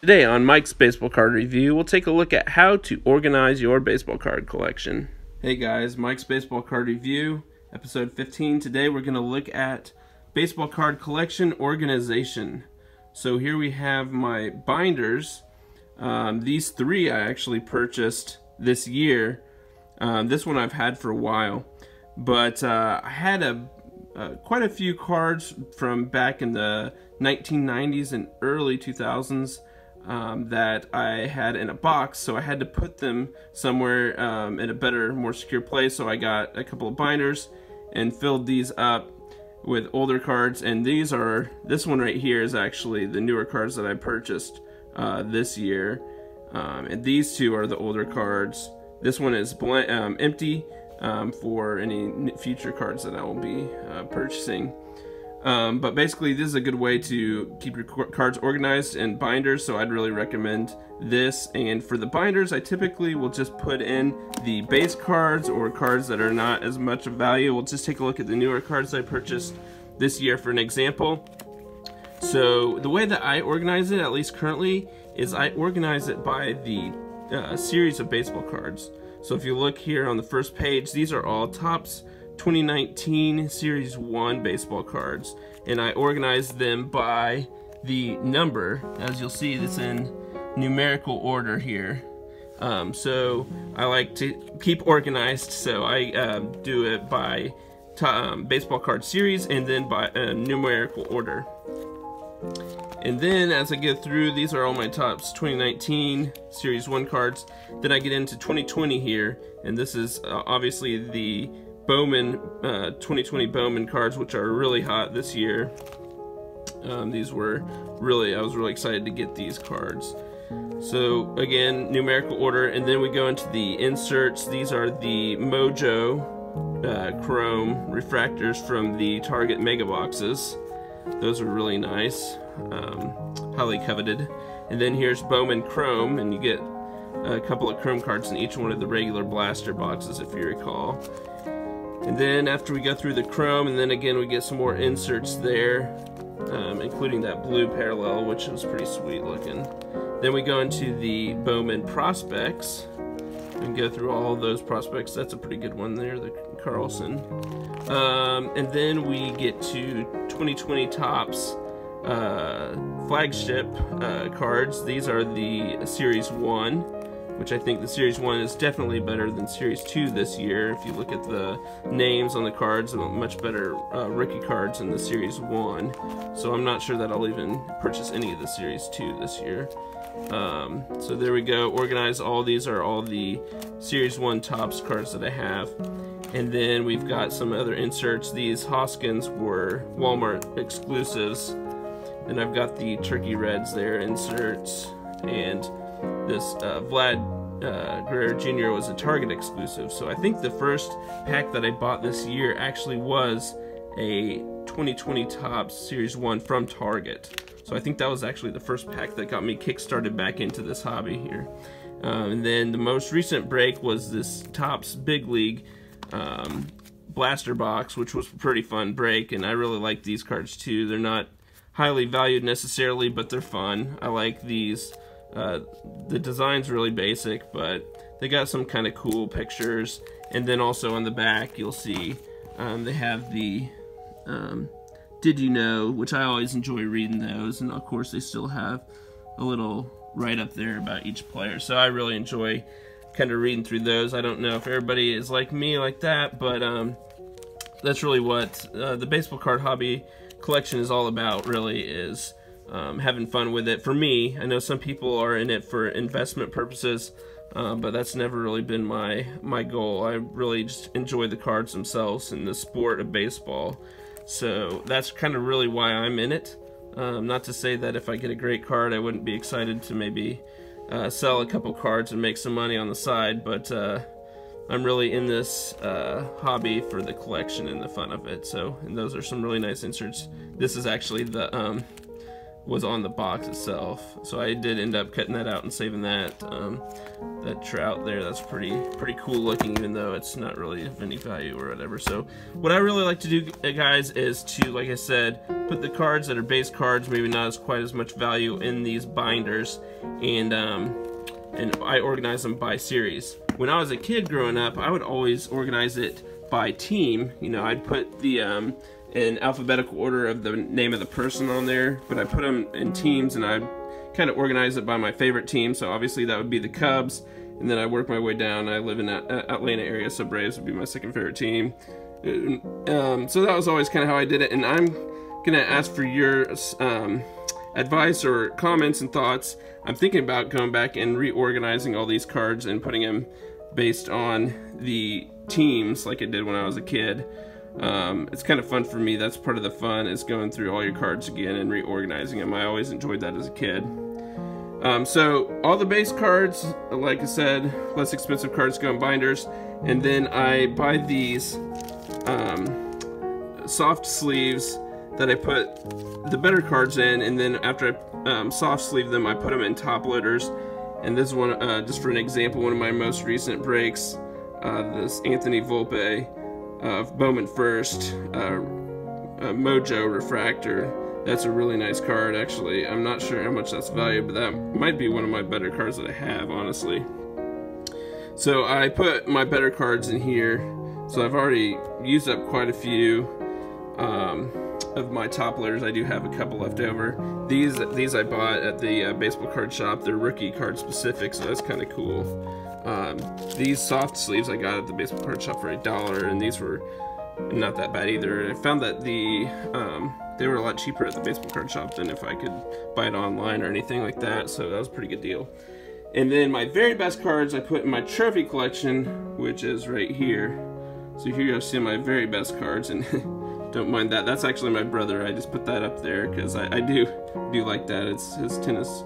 Today on Mike's Baseball Card Review, we'll take a look at how to organize your baseball card collection. Hey guys, Mike's Baseball Card Review, episode 15. Today we're going to look at baseball card collection organization. So here we have my binders. These three I actually purchased this year. This one I've had for a while. But I had quite a few cards from back in the 1990s and early 2000s. That I had in a box, so I had to put them somewhere in a better, more secure place. So I got a couple of binders and filled these up with older cards, and this one right here is actually the newer cards that I purchased this year, and these two are the older cards. This one is empty for any future cards that I will be purchasing. But basically this is a good way to keep your cards organized in binders, so I'd really recommend this. And for the binders, I typically will just put in the base cards or cards that are not as much of value. We'll just take a look at the newer cards I purchased this year for an example. So the way that I organize it, at least currently, is I organize it by the series of baseball cards. So if you look here on the first page, these are all Topps 2019 Series 1 baseball cards, and I organized them by the number. As you'll see, it's in numerical order here. So I like to keep organized, so I do it by baseball card series and then by numerical order. And then as I go through, these are all my Topps 2019 Series 1 cards. Then I get into 2020 here, and this is obviously the Bowman 2020 Bowman cards, which are really hot this year. These were really, I was really excited to get these cards. So again, numerical order, and then we go into the inserts. These are the Mojo Chrome refractors from the Target Mega Boxes. Those are really nice, highly coveted. And then here's Bowman Chrome, and you get a couple of Chrome cards in each one of the regular blaster boxes, if you recall. And then after we go through the Chrome, and then again we get some more inserts there, including that blue parallel, which was pretty sweet looking. Then we go into the Bowman Prospects and go through all those prospects. That's a pretty good one there, the Carlson. And then we get to 2020 Topps flagship cards. These are the Series 1. Which I think the Series 1 is definitely better than Series 2 this year. If you look at the names on the cards, much better rookie cards in the Series 1. So I'm not sure that I'll even purchase any of the Series 2 this year. So there we go. Organize all these are all the Series 1 Topps cards that I have. And then we've got some other inserts. These Hoskins were Walmart exclusives. And I've got the Turkey Reds there, inserts. And this Vlad Guerrero Jr. was a Target exclusive. So I think the first pack that I bought this year actually was a 2020 Topps Series 1 from Target. So I think that was actually the first pack that got me kick-started back into this hobby here. And then the most recent break was this Topps Big League blaster box, which was a pretty fun break, and I really like these cards too. They're not highly valued necessarily, but they're fun. I like these. The design's really basic, but they got some kind of cool pictures. And then also on the back you'll see they have the Did You Know, which I always enjoy reading those, and of course they still have a little write-up there about each player. So I really enjoy kind of reading through those. I don't know if everybody is like me like that, but that's really what the baseball card hobby collection is all about, really, is having fun with it. For me, I know some people are in it for investment purposes, but that's never really been my goal. I really just enjoy the cards themselves and the sport of baseball. So that's kind of really why I'm in it. Not to say that if I get a great card, I wouldn't be excited to maybe sell a couple cards and make some money on the side, but I'm really in this hobby for the collection and the fun of it. So, and those are some really nice inserts. This is actually the was on the box itself. So I did end up cutting that out and saving that. That trout there, that's pretty cool looking, even though it's not really of any value or whatever. So what I really like to do, guys, is to, like I said, put the cards that are base cards, maybe not as quite as much value, in these binders, and I organize them by series. When I was a kid growing up, I would always organize it by team. You know, I'd put the in alphabetical order of the name of the person on there, but I put them in teams, and I'd kind of organize it by my favorite team. So obviously that would be the Cubs, and then I work my way down. I live in the Atlanta area, so Braves would be my second favorite team. So that was always kind of how I did it, and I'm gonna ask for your advice or comments and thoughts. I'm thinking about going back and reorganizing all these cards and putting them based on the teams like I did when I was a kid. It's kind of fun for me. That's part of the fun, is going through all your cards again and reorganizing them. I always enjoyed that as a kid. So all the base cards, like I said, less expensive cards go in binders, and then I buy these soft sleeves that I put the better cards in, and then after I soft sleeve them, I put them in top loaders. And this one, just for an example, one of my most recent breaks, this Anthony Volpe of Bowman First Mojo Refractor. That's a really nice card, actually. I'm not sure how much that's valued, but that might be one of my better cards that I have, honestly. So I put my better cards in here. So I've already used up quite a few of my top loaders. I do have a couple left over. These I bought at the baseball card shop. They're rookie card specific, so that's kind of cool. These soft sleeves I got at the baseball card shop for $1, and these were not that bad either. I found that they were a lot cheaper at the baseball card shop than if I could buy it online or anything like that, so that was a pretty good deal. And then my very best cards I put in my trophy collection, which is right here. So here you'll see my very best cards, and don't mind that. That's actually my brother. I just put that up there because I do like that. It's his tennis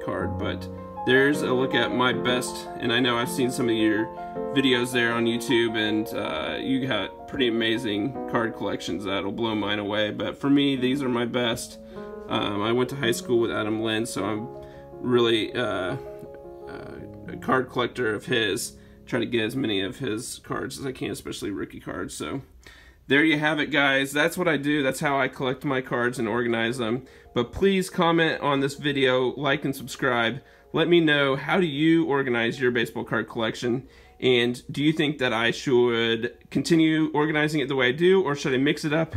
card. But there's a look at my best, and I know I've seen some of your videos there on YouTube, and you got pretty amazing card collections that'll blow mine away. But for me, these are my best. I went to high school with Adam Lynn, so I'm really a card collector of his. Try to get as many of his cards as I can, especially rookie cards. So there you have it, guys. That's what I do. That's how I collect my cards and organize them. But please comment on this video, like and subscribe. Let me know, how do you organize your baseball card collection? And do you think that I should continue organizing it the way I do, or should I mix it up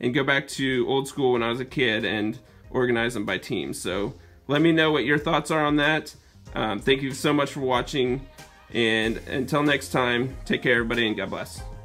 and go back to old school when I was a kid and organize them by teams? So let me know what your thoughts are on that. Thank you so much for watching. And until next time, take care, everybody, and God bless.